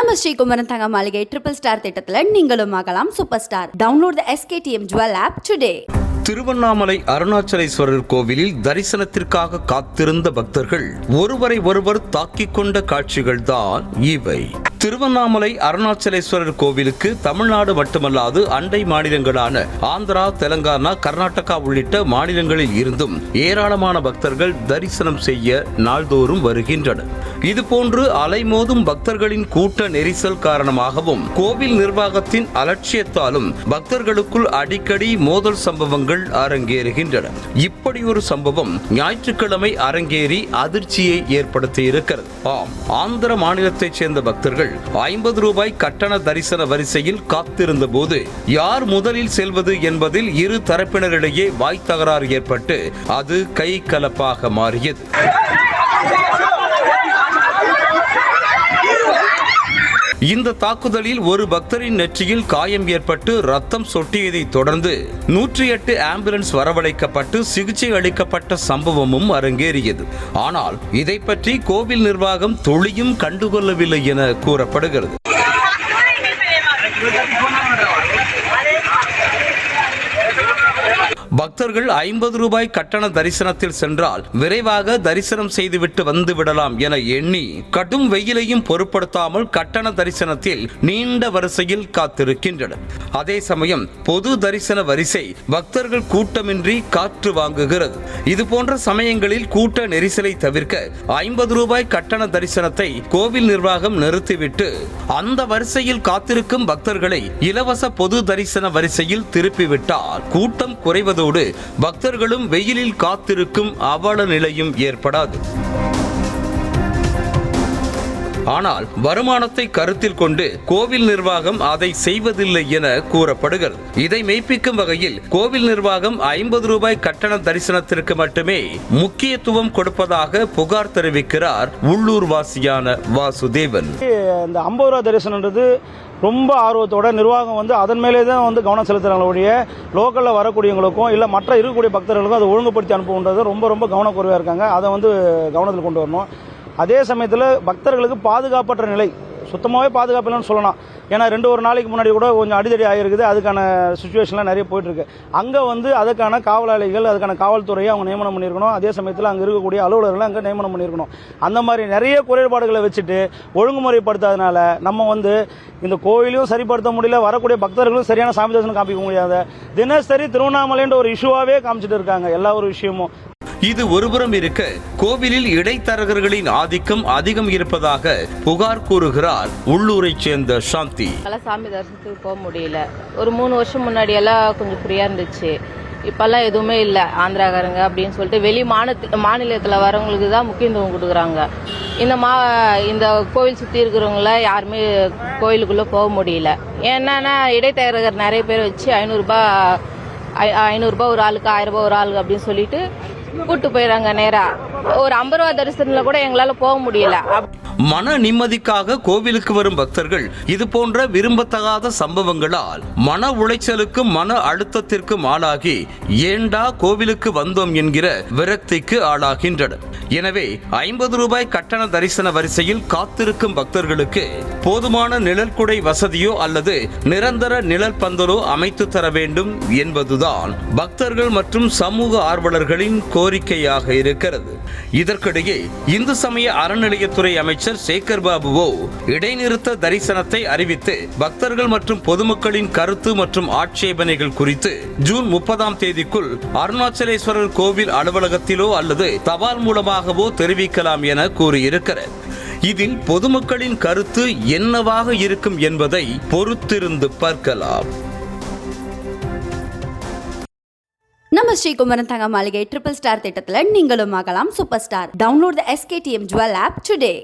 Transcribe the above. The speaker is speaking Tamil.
நம்ம ஸ்ரீகுமரன் தங்க மாளிகை ட்ரிபிள் ஸ்டார் திட்டத்தில் நீங்களும் ஆகலாம் super star. Download the SKTM Jewel app today. Tiruvannamalai Arunachaleswarar கோவிலில் தரிசனத்திற்காக காத்திருந்த பக்தர்கள் ஒருவரை ஒருவர் தாக்கிக் கொண்ட காட்சிகள்தான் இவை. திருவண்ணாமலை அருணாச்சலேஸ்வரர் கோவிலுக்கு தமிழ்நாடு மட்டுமல்லாது அண்டை மாநிலங்களான ஆந்திரா, தெலங்கானா, கர்நாடகா உள்ளிட்ட மாநிலங்களில் இருந்தும் ஏராளமான பக்தர்கள் தரிசனம் செய்ய நாள்தோறும் வருகின்றனர். இதுபோன்று அலைமோதும் பக்தர்களின் கூட்ட நெரிசல் காரணமாகவும் கோவில் நிர்வாகத்தின் அலட்சியத்தாலும் பக்தர்களுக்குள் அடிக்கடி மோதல் சம்பவங்கள் அரங்கேறுகின்றன. இப்படி ஒரு சம்பவம் ஞாயிற்றுக்கிழமை அரங்கேறி அதிர்ச்சியை ஏற்படுத்தி இருக்கிறது. ஆம், ஆந்திர மாநிலத்தைச் சேர்ந்த பக்தர்கள் 50 ரூபாய் கட்டண தரிசன வரிசையில் காத்திருந்த போது யார் முதலில் செல்வது என்பதில் இரு தரப்பினரிடையே வாய் தகராறு ஏற்பட்டு அது கை கலப்பாக மாறியது. இந்த தாக்குதலில் ஒரு பக்தரின் நெற்றியில் காயம் ஏற்பட்டு ரத்தம் சொட்டியதை தொடர்ந்து 108 ஆம்புலன்ஸ் வரவழைக்கப்பட்டு சிகிச்சை அளிக்கப்பட்ட சம்பவமும் அரங்கேறியது. ஆனால் இதை பற்றி கோவில் நிர்வாகம் துளியும் கண்டுகொள்ளவில்லை என கூறப்படுகிறது. பக்தர்கள் 50 ரூபாய் கட்டண தரிசனத்தில் சென்றால் விரைவாக தரிசனம் செய்துவிட்டு வந்து விடலாம் என எண்ணி கடும் வெயிலையும் பொருட்படுத்தாமல் கட்டண தரிசனத்தில் நீண்ட வரிசையில் காத்திருக்கின்றனர். அதே சமயம் பொது தரிசன வரிசை பக்தர்கள் கூட்டமின்றி காற்று வாங்குகிறது. இதுபோன்ற சமயங்களில் கூட்ட நெரிசலை தவிர்க்க 50 ரூபாய் கட்டண தரிசனத்தை கோவில் நிர்வாகம் நிறுத்திவிட்டு அந்த வரிசையில் காத்திருக்கும் பக்தர்களை இலவச பொது தரிசன வரிசையில் திருப்பிவிட்டால் கூட்டம் குறைவது பக்தர்களும் வெயிலில் காத்திருக்கும் அவல நிலையும் ஏற்படாது. ஆனால் வருமானத்தை கருத்தில் கொண்டு கோவில் நிர்வாகம் அதை செய்வதில்லை என கூறப்படுகிறது. இதை மெய்ப்பிக்கும் வகையில் கோவில் நிர்வாகம் 50 ரூபாய் கட்டண தரிசனத்திற்கு மட்டுமே முக்கியத்துவம் கொடுப்பதாக புகார் தெரிவிக்கிறார் உள்ளூர் வாசியான வாசுதேவன். இந்த 50 ரூபாய் தரிசனம்ன்றது ரொம்ப ஆர்வத்தோட நிர்வாகம் அதன் மேலே தான் கவனம் செலுத்துகிறாங்களுடைய லோக்கலில் வரக்கூடியவங்களுக்கும் இல்லை மற்ற இருக்கக்கூடிய பக்தர்களுக்கும் அதை ஒழுங்குபடுத்தி அனுப்புன்றது ரொம்ப கவனக்குறைவாக இருக்காங்க. அதை கவனத்தில் கொண்டு வரணும். அதே சமயத்தில் பக்தர்களுக்கு பாதுகாப்பற்ற நிலை சுத்தமாகவே பாதுகாப்பு இல்லைன்னு சொல்லலாம். ஏன்னா ஒரு நாளைக்கு முன்னாடி கூட கொஞ்சம் அடிதடி ஆகிருக்குது. அதுக்கான சுச்சுவேஷன்லாம் நிறைய போயிட்டுருக்கு. அங்கே அதுக்கான காவலாளிகள், அதுக்கான காவல்துறையை அவங்க நியமனம் பண்ணியிருக்கணும். அதே சமயத்தில் அங்கே இருக்கக்கூடிய அலுவலர்களை அங்கே நியமனம் பண்ணியிருக்கணும். அந்த மாதிரி நிறைய குறைபாடுகளை வச்சுட்டு ஒழுங்குமுறைப்படுத்தாதனால நம்ம இந்த கோயிலையும் சரிப்படுத்த முடியல, வரக்கூடிய பக்தர்களும் சரியான சாமி தரிசனம் காமிக்க முடியாத தினசரி திருவண்ணாமலைன்ற ஒரு இஷ்யூவாகவே காமிச்சிட்டு இருக்காங்க எல்லா ஒரு விஷயமும். இது ஒருபுறம் இருக்க கோவிலில் இடைத்தரகர்களின் ஆதிக்கம் அதிகம் இருப்பதாக புகார் கூறுகிறார் உள்ளூரைச் சேர்ந்த சாந்தி. சாமி தரிசனத்துக்கு போக முடியல. ஒரு 3 வருஷம் முன்னாடி எல்லாம் கொஞ்சம் ஃப்ரீயா இருந்துச்சு. இப்பெல்லாம் எதுவுமே இல்லை. ஆந்திராக்காரங்க அப்படின்னு சொல்லிட்டு வெளி மாநிலத்தில் வரவங்களுக்கு தான் முக்கியத்துவம் கொடுக்குறாங்க. இந்த கோவில் சுற்றி இருக்கிறவங்கள யாருமே கோயிலுக்குள்ளே போக முடியல. ஏன்னா இடைத்தரகர் நிறைய பேர் வச்சு 500 ரூபாய் ஒரு ஆளுக்கு, 1000 ரூபாய் ஒரு ஆளுக்கு அப்படின்னு சொல்லிட்டு கூட்டு போயிடறாங்க. நேரா ஒரு 50 ரூபாய் தரிசனத்துல கூட எங்களால போக முடியல. மன நிம்மதிக்காக கோவிலுக்கு வரும் பக்தர்கள் இது போன்ற விரும்பத்தகாத சம்பவங்களால் மன உளைச்சலுக்கும் மன அழுத்தத்திற்கும் ஆளாகி ஏண்டா கோவிலுக்கு வந்தோம் என்கிற விரக்திக்கு ஆளாகின்றனர். எனவே 50 ரூபாய் கட்டண தரிசன வரிசையில் காத்திருக்கும் பக்தர்களுக்கு போதுமான நிழற்குடை வசதியோ அல்லது நிரந்தர நிழல் பந்தலோ அமைத்து தர வேண்டும் என்பதுதான் பக்தர்கள் மற்றும் சமூக ஆர்வலர்களின் கோரிக்கையாக இருக்கிறது. இதற்கிடையே இந்து சமய அறநிலையத்துறை அமைச்சர் சேகர் பாபுவோ இடைநிறுத்த தரிசனத்தை அறிவித்து பக்தர்கள் மற்றும் பொதுமக்களின் கருத்து மற்றும் ஆட்சேபனைகள் குறித்து ஜூன் 30ஆம் தேதிக்குள் அருணாச்சலேஸ்வரர் கோவில் அலுவலகத்திலோ அல்லது தபால் மூலமாகவோ தெரிவிக்கலாம் என கூறியிருக்கிறார். இதில் பொதுமக்களின் கருத்து என்னவாக இருக்கும் என்பதை பொறுத்திருந்து பார்க்கலாம். நம்ம ஸ்ரீகுமரன் தங்க மாளிகை ட்ரிபிள் ஸ்டார் திட்டத்தில் நீங்களும் ஆகலாம் super star. Download the SKTM Jewel app today.